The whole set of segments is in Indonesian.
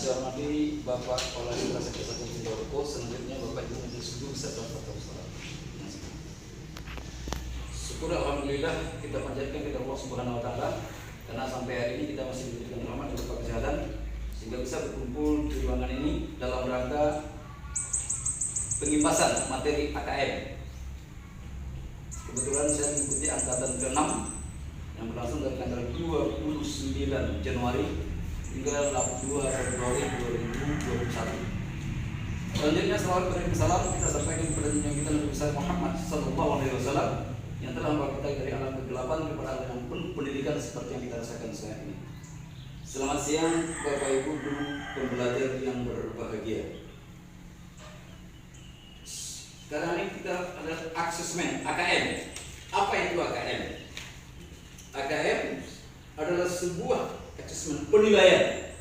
saya hormati Bapak Kepala Dinas Kesehatan Ponorogo, selanjutnya Bapak Ibu Majelis Guru serta Bapak Ustaz. Syukur alhamdulillah kita panjatkan kepada Allah Subhanahu wa taala karena sampai hari ini kita masih diberikan rahmat dan berkat kesehatan sehingga bisa berkumpul di ruangan ini dalam rangka pengimpasan materi AKM. Kebetulan saya mengikuti angkatan ke-6 yang berlangsung dari tanggal 29 Januari hingga 2 Februari 2021. Selanjutnya salawat beriring salam kita sampaikan kepada yang kita Nabi besar Muhammad sallallahu alaihi wasallam yang telah membawa kita dari alam kegelapan kepada alam yang penuh pendidikan seperti yang kita rasakan saat ini. Selamat siang Bapak Ibu guru pembelajar yang berbahagia. Sekarang ini kita ada assessment AKM. Apa itu AKM? AKM adalah sebuah assessment penilaian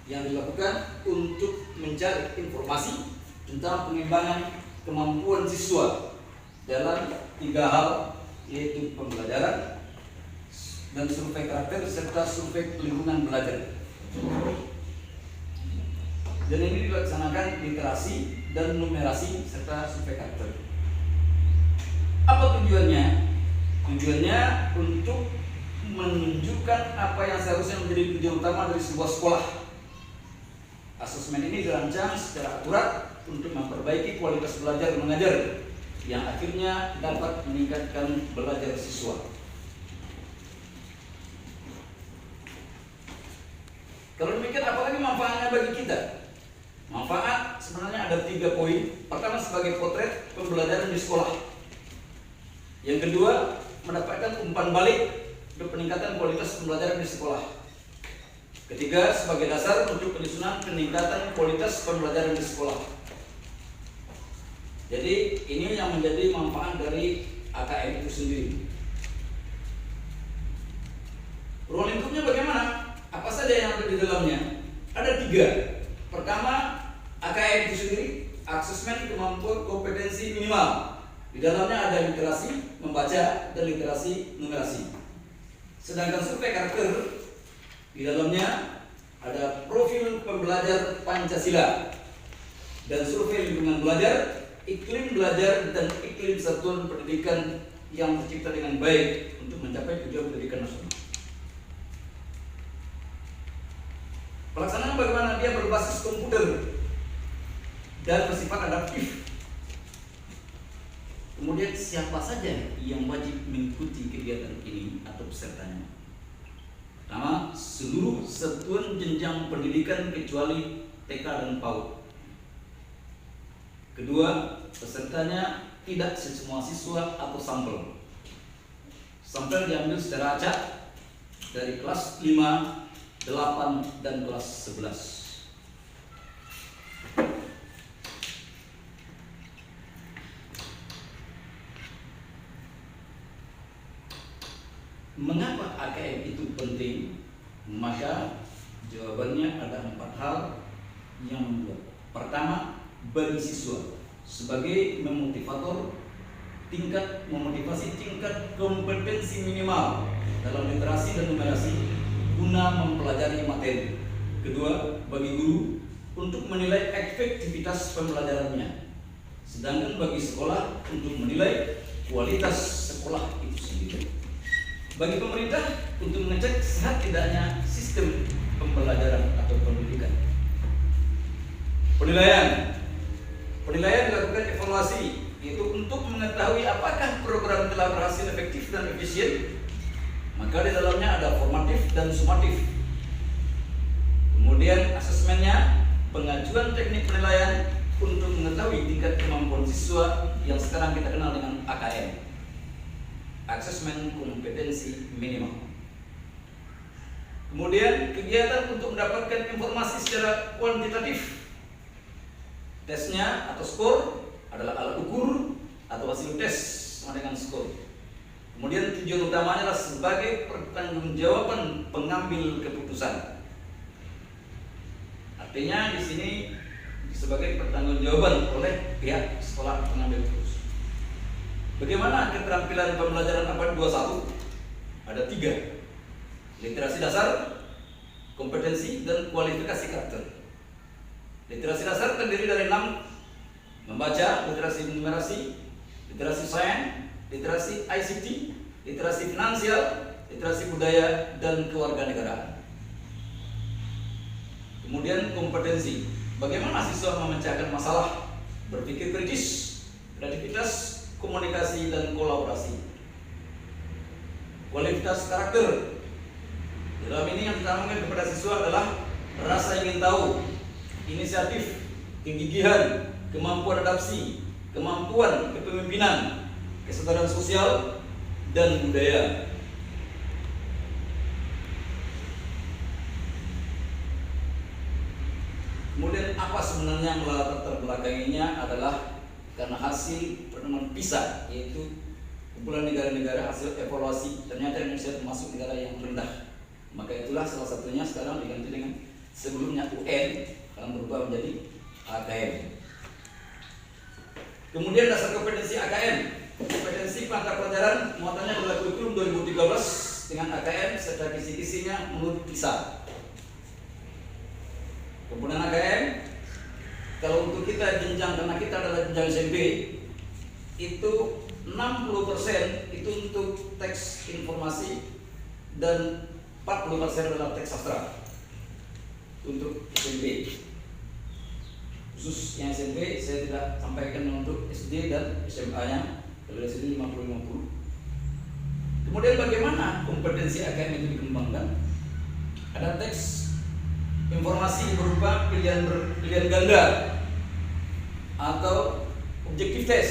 yang dilakukan untuk mencari informasi tentang pengembangan kemampuan siswa dalam 3 hal, yaitu pembelajaran dan survei karakter serta survei lingkungan belajar. Dan ini dilaksanakan literasi dan numerasi serta survei karakter. Apa tujuannya? Tujuannya untuk menunjukkan apa yang seharusnya menjadi tujuan utama dari sebuah sekolah. Asesmen ini dirancang secara akurat untuk memperbaiki kualitas belajar mengajar yang akhirnya dapat meningkatkan belajar siswa. Kalau demikian, apalagi manfaatnya bagi kita? Manfaat sebenarnya ada 3 poin. Pertama, sebagai potret pembelajaran di sekolah. Yang kedua, mendapatkan umpan balik untuk peningkatan kualitas pembelajaran di sekolah. Ketiga, sebagai dasar untuk penyusunan peningkatan kualitas pembelajaran di sekolah. Jadi ini yang menjadi manfaat dari AKM itu sendiri. Ruang lingkupnya bagaimana? Apa saja yang ada di dalamnya? Ada 3. Pertama, AKM itu sendiri, asesmen kemampuan kompetensi minimal. Di dalamnya ada literasi membaca dan literasi numerasi. Sedangkan survei karakter, di dalamnya ada profil pembelajar Pancasila dan survei lingkungan belajar, iklim belajar dan iklim satuan pendidikan yang tercipta dengan baik untuk mencapai tujuan pendidikan nasional. Pelaksanaan bagaimana? Dia berbasis komputer dan bersifat adaptif. Kemudian siapa saja yang wajib mengikuti kegiatan ini atau pesertanya? Pertama, seluruh satuan jenjang pendidikan kecuali TK dan PAUD. Kedua, pesertanya tidak semua siswa atau sampel. Sampel diambil secara acak dari kelas 5, 8, dan kelas 11. Mengapa AKM itu penting? Maka jawabannya ada 4 hal yang membuat. Pertama, bagi siswa sebagai memotivasi tingkat kompetensi minimal dalam literasi dan numerasi guna mempelajari materi. Kedua, bagi guru untuk menilai efektivitas pembelajarannya. Sedangkan bagi sekolah untuk menilai kualitas sekolah itu sendiri. Bagi pemerintah untuk mengecek sehat tidaknya sistem pembelajaran atau pendidikan. Penilaian dilakukan evaluasi, yaitu untuk mengetahui apakah program telah berhasil efektif dan efisien. Maka di dalamnya ada formatif dan sumatif. Kemudian asesmennya, pengajuan teknik penilaian untuk mengetahui tingkat kemampuan siswa yang sekarang kita kenal dengan AKM. Asesmen kompetensi minimal. Kemudian kegiatan untuk mendapatkan informasi secara kuantitatif. Tesnya atau skor adalah alat ukur atau hasil tes sama dengan skor. Kemudian tujuan utamanya adalah sebagai pertanggungjawaban pengambil keputusan. Artinya di sini sebagai pertanggungjawaban oleh pihak sekolah pengambil keputusan. Bagaimana keterampilan pembelajaran abad 21? Ada 3. Literasi dasar, kompetensi, dan kualifikasi karakter. Literasi dasar terdiri dari 6: membaca, literasi numerasi, literasi sains, literasi ICT, literasi finansial, literasi budaya, dan kewarganegaraan. Kemudian kompetensi. Bagaimana siswa memecahkan masalah, berpikir kritis, kreativitas, komunikasi, dan kolaborasi. Kualitas karakter. Dalam ini yang ditanamkan kepada siswa adalah rasa ingin tahu, inisiatif, kegigihan, kemampuan adaptasi, kemampuan kepemimpinan, kesadaran sosial, dan budaya. Kemudian apa sebenarnya melatar belakanginya adalah karena hasil pertemuan PISA, yaitu kumpulan negara-negara hasil evaluasi, ternyata Indonesia termasuk negara yang rendah. Maka itulah salah satunya sekarang diganti dengan sebelumnya UN, sekarang berubah menjadi AKM. Kemudian dasar kompetensi AKM. Kompetensi mata pelajaran muatannya adalah kurikulum 2013 dengan AKM serta kisi-kisinya menurut PISA. Komponen AKM, kalau untuk kita jenjang, karena kita adalah jenjang SMP, itu 60% itu untuk teks informasi dan 40% adalah teks sastra untuk SMP. Khusus yang SMP saya tidak sampaikan untuk SD dan SMA-nya, kalau di sini 50-50. Kemudian bagaimana kompetensi AKM itu dikembangkan? Ada teks informasi berupa pilihan ganda atau objektif tes.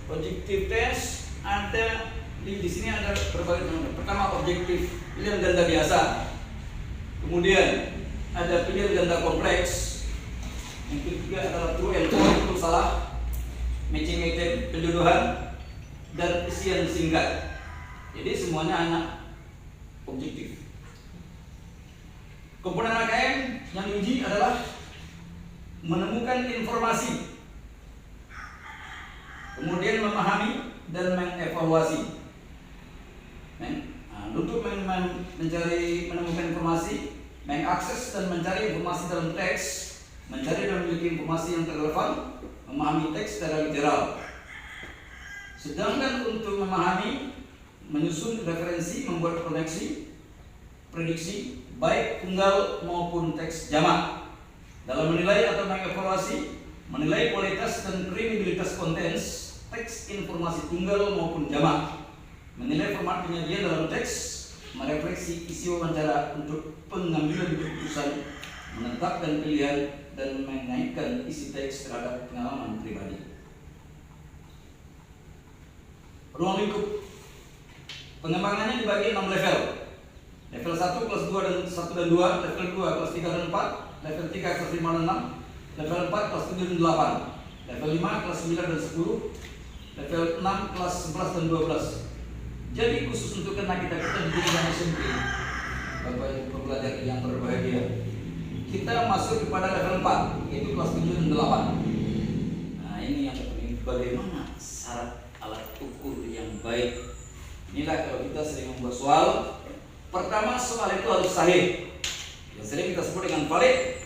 Objektif tes ada di sini ada berbagai macam. Pertama objektif pilihan ganda biasa. Kemudian ada pilihan ganda kompleks. Yang ketiga adalah true and false, betul salah, matching item, penjodohan, dan isian singkat. Jadi semuanya hanya objektif. Komponen AKM yang diuji adalah menemukan informasi, kemudian memahami dan mengevaluasi. Untuk menemukan informasi, mengakses dan mencari informasi dalam teks, mencari dan memiliki informasi yang relevan, memahami teks secara literal. Sedangkan untuk memahami, menyusun referensi, membuat koneksi, prediksi, baik tunggal maupun teks jamak. Dalam menilai atau mengevaluasi, menilai kualitas dan kredibilitas konten teks informasi tunggal maupun jamak, menilai format penyajian dalam teks, merefleksi isi wawancara untuk pengambilan keputusan, menetapkan pilihan, dan mengaitkan isi teks terhadap pengalaman pribadi. Ruang lingkup pengembangannya dibagi 6 level. Level 1 kelas 2 dan 1 dan 2, level 2 kelas 3 dan 4, level 3 kelas 5 dan 6, level 4 kelas 7 dan 8, level 5 kelas 9 dan 10, level 6 kelas 11 dan 12. Jadi khusus untuk kita di jenjang SMP, Bapak Ibu pembelajar yang berbahagia, kita masuk kepada level 4, yaitu kelas 7 dan 8. Nah ini yang penting, bagaimana syarat alat ukur yang baik. Inilah kalau kita sering membuat soal, pertama soal itu harus sahih, yang sering kita sebut dengan valid.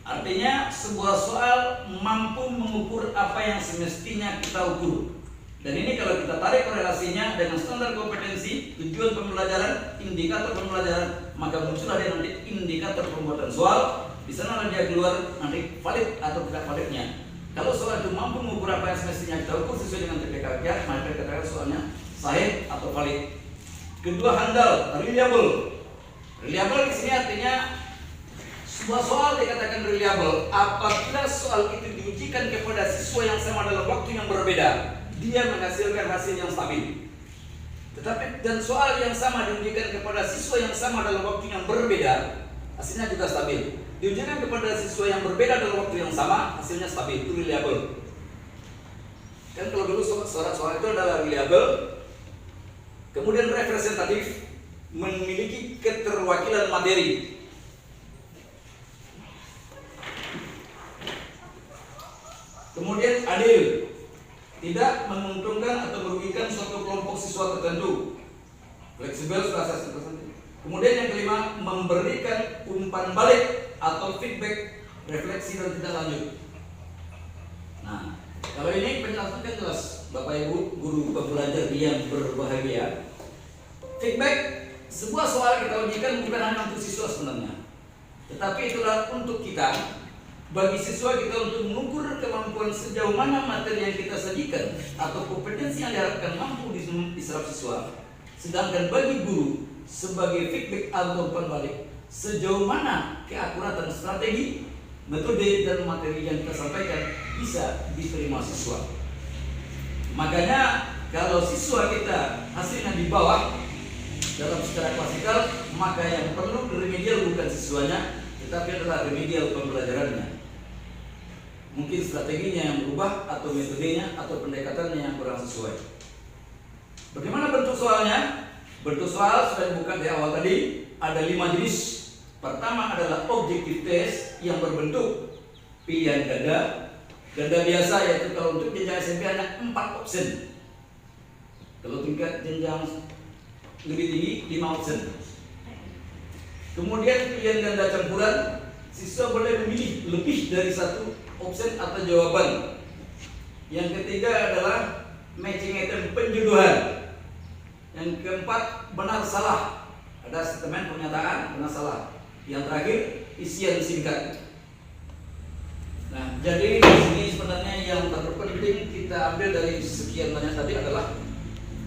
Artinya sebuah soal mampu mengukur apa yang semestinya kita ukur. Dan ini kalau kita tarik korelasinya dengan standar kompetensi, tujuan pembelajaran, indikator pembelajaran, maka muncullah dia nanti indikator pembuatan soal. Di sana dia keluar nanti valid atau tidak validnya. Kalau soal itu mampu mengukur apa yang semestinya kita ukur sesuai dengan TPK, maka kita katakan soalnya sahih atau valid. Kedua, handal, reliable. Reliable di sini artinya sebuah soal dikatakan reliable apabila soal itu diujikan kepada siswa yang sama dalam waktu yang berbeda, dia menghasilkan hasil yang stabil. Tetapi dan soal yang sama diujikan kepada siswa yang sama dalam waktu yang berbeda, hasilnya juga stabil. Diujikan kepada siswa yang berbeda dalam waktu yang sama, hasilnya stabil, itu reliable. Kan kalau dulu soal itu adalah reliable. Kemudian representatif, memiliki keterwakilan materi. Kemudian adil, tidak menguntungkan atau merugikan suatu kelompok siswa tertentu. Fleksibel sudah saya sebutkan. Kemudian yang kelima, memberikan umpan balik atau feedback, refleksi dan tindak lanjut. Nah, kalau ini penjelasan kan jelas, Bapak Ibu guru pembelajar yang berbahagia. Feedback, sebuah soal kita ujikan bukan hanya untuk siswa sebenarnya, tetapi itulah untuk kita. Bagi siswa kita untuk mengukur kemampuan sejauh mana materi yang kita sajikan atau kompetensi yang diharapkan mampu diserap siswa. Sedangkan bagi guru sebagai feedback atau umpan balik, sejauh mana keakuratan strategi, metode dan materi yang kita sampaikan bisa diterima siswa. Makanya kalau siswa kita hasilnya di bawah dalam secara klasikal, maka yang perlu remedial bukan siswanya, tetapi adalah remedial pembelajarannya. Mungkin strateginya yang berubah, atau metodenya, atau pendekatannya yang kurang sesuai. Bagaimana bentuk soalnya? Bentuk soal sudah dibuka di awal tadi, ada 5 jenis. Pertama adalah objective test yang berbentuk pilihan ganda. Ganda biasa, yaitu kalau untuk jenjang SMP hanya 4 option. Kalau tingkat jenjang lebih tinggi 5 option. Kemudian pilihan ganda campuran, siswa boleh memilih lebih dari satu option atau jawaban. Yang ketiga adalah matching item penjodohan. Yang keempat, benar salah, ada statement pernyataan benar salah. Yang terakhir, isian singkat. Nah, jadi di sini sebenarnya yang terpenting kita ambil dari sekian banyak tadi adalah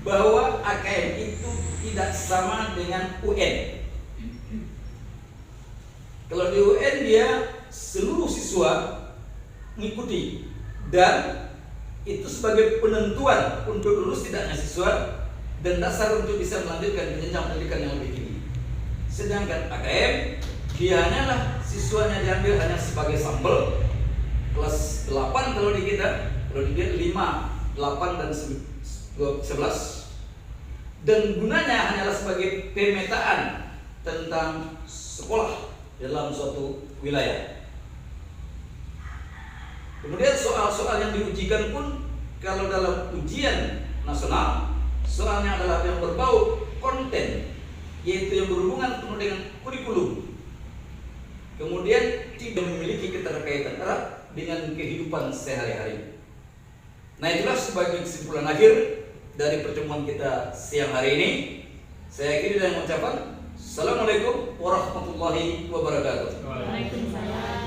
bahwa AKM itu tidak sama dengan UN. Kalau di UN dia seluruh siswa mengikuti, dan itu sebagai penentuan untuk lulus tidaknya siswa dan dasar untuk bisa melanjutkan jenjang pendidikan yang lebih tinggi. Sedangkan AKM dia hanyalah siswanya diambil hanya sebagai sampel kelas 8 kalau di kita, kalau di dia 5, 8 dan 11, dan gunanya hanyalah sebagai pemetaan tentang sekolah dalam suatu wilayah. Kemudian soal-soal yang diujikan pun kalau dalam ujian nasional, soalnya adalah yang berbau konten, yaitu yang berhubungan dengan kurikulum. Kemudian tidak memiliki keterkaitan erat dengan kehidupan sehari-hari. Nah, itulah sebagai kesimpulan akhir dari pertemuan kita siang hari ini. Saya akhiri dengan ucapan Assalamualaikum warahmatullahi wabarakatuh. Waalaikumsalam.